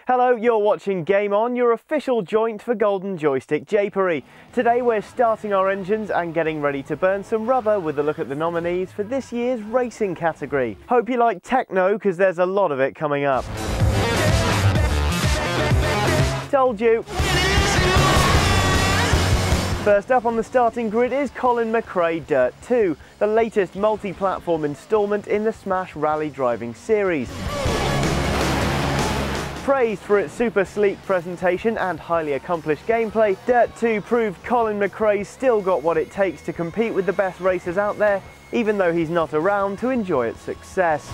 Hello, you're watching Game On, your official joint for Golden Joystick Japery. Today we're starting our engines and getting ready to burn some rubber with a look at the nominees for this year's racing category. Hope you like techno, because there's a lot of it coming up. Told you. First up on the starting grid is Colin McRae Dirt 2, the latest multi-platform instalment in the Smash Rally driving series. Praised for its super sleek presentation and highly accomplished gameplay, Dirt 2 proved Colin McRae's still got what it takes to compete with the best racers out there, even though he's not around to enjoy its success.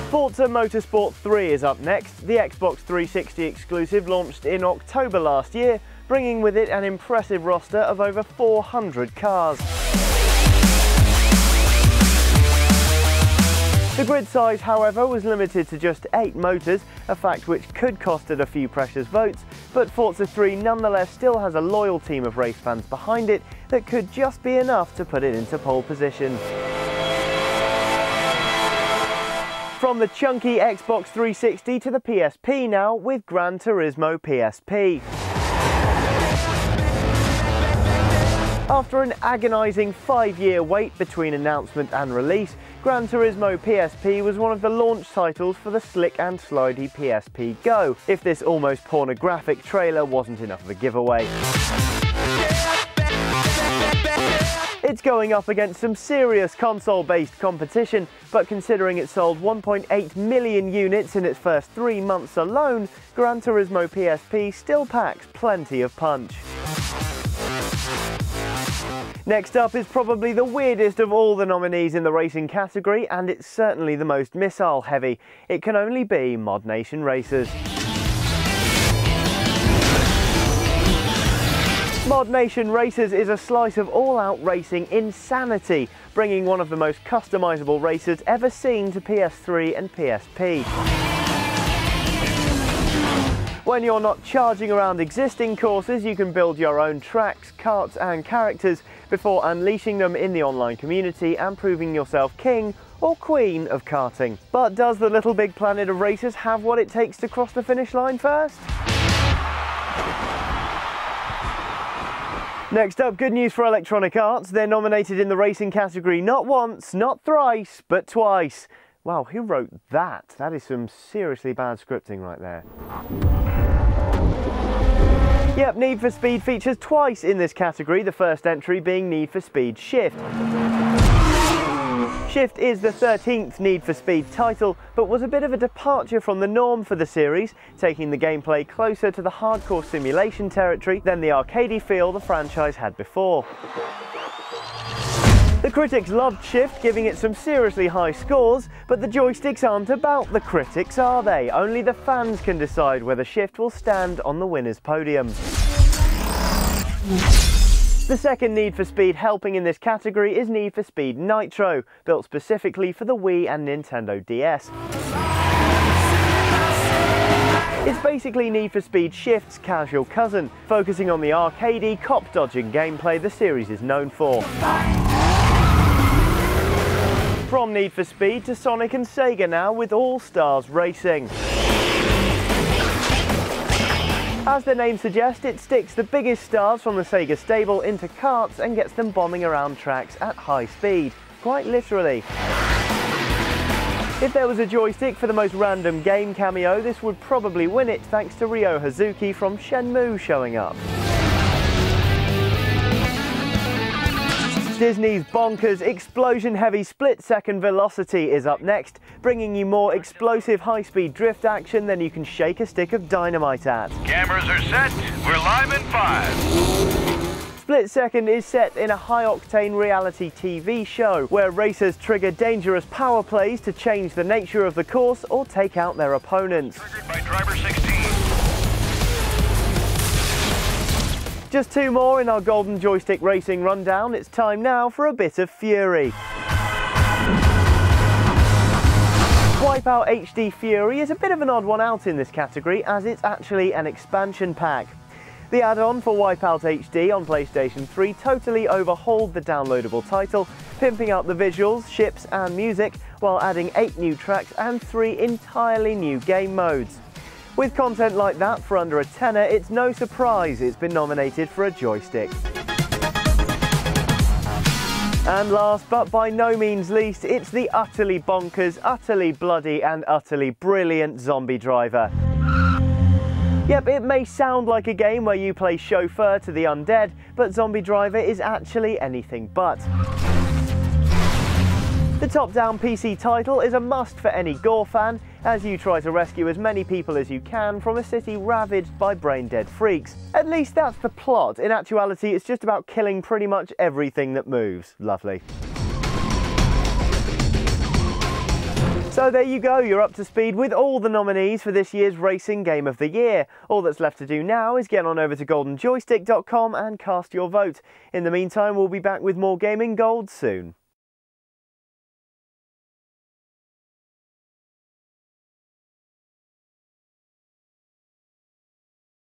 Forza Motorsport 3 is up next. The Xbox 360 exclusive launched in October last year, bringing with it an impressive roster of over 400 cars. The grid size, however, was limited to just 8 motors, a fact which could cost it a few precious votes, but Forza 3 nonetheless still has a loyal team of race fans behind it that could just be enough to put it into pole position. From the chunky Xbox 360 to the PSP now with Gran Turismo PSP. After an agonising 5-year wait between announcement and release, Gran Turismo PSP was one of the launch titles for the slick and slidey PSP Go, if this almost pornographic trailer wasn't enough of a giveaway. It's going up against some serious console-based competition, but considering it sold 1.8 million units in its first 3 months alone, Gran Turismo PSP still packs plenty of punch. Next up is probably the weirdest of all the nominees in the racing category, and it's certainly the most missile heavy. It can only be ModNation Racers. ModNation Racers is a slice of all-out racing insanity, bringing one of the most customisable racers ever seen to PS3 and PSP. When you're not charging around existing courses, you can build your own tracks, karts and characters before unleashing them in the online community and proving yourself king or queen of karting. But does the little big planet of racers have what it takes to cross the finish line first? Next up, good news for Electronic Arts. They're nominated in the racing category not once, not thrice, but twice. Wow, who wrote that? That is some seriously bad scripting right there. Yep, Need for Speed features twice in this category, the first entry being Need for Speed Shift. Shift is the 13th Need for Speed title, but was a bit of a departure from the norm for the series, taking the gameplay closer to the hardcore simulation territory than the arcadey feel the franchise had before. The critics loved Shift, giving it some seriously high scores, but the joysticks aren't about the critics, are they? Only the fans can decide whether Shift will stand on the winner's podium. The second Need for Speed helping in this category is Need for Speed Nitro, built specifically for the Wii and Nintendo DS. It's basically Need for Speed Shift's casual cousin, focusing on the arcadey, cop-dodging gameplay the series is known for. From Need for Speed to Sonic and Sega now with All Stars Racing. As the name suggests, it sticks the biggest stars from the Sega stable into karts and gets them bombing around tracks at high speed, quite literally. If there was a joystick for the most random game cameo, this would probably win it thanks to Ryo Hazuki from Shenmue showing up. Disney's bonkers explosion-heavy split-second Velocity is up next, bringing you more explosive high-speed drift action than you can shake a stick of dynamite at. Cameras are set, we're live in 5. Split Second is set in a high-octane reality TV show, where racers trigger dangerous power plays to change the nature of the course or take out their opponents. Triggered by driver 16. Just 2 more in our Golden Joystick Racing rundown. It's time now for a bit of fury. Wipeout HD Fury is a bit of an odd one out in this category, as it's actually an expansion pack. The add-on for Wipeout HD on PlayStation 3 totally overhauled the downloadable title, pimping out the visuals, ships and music, while adding 8 new tracks and 3 entirely new game modes. With content like that for under a tenner, it's no surprise it's been nominated for a joystick. And last but by no means least, it's the utterly bonkers, utterly bloody and utterly brilliant Zombie Driver. Yep, it may sound like a game where you play chauffeur to the undead, but Zombie Driver is actually anything but. The top-down PC title is a must for any gore fan, as you try to rescue as many people as you can from a city ravaged by brain-dead freaks. At least that's the plot. In actuality, it's just about killing pretty much everything that moves. Lovely. So there you go, you're up to speed with all the nominees for this year's Racing Game of the Year. All that's left to do now is get on over to goldenjoystick.com and cast your vote. In the meantime, we'll be back with more gaming gold soon.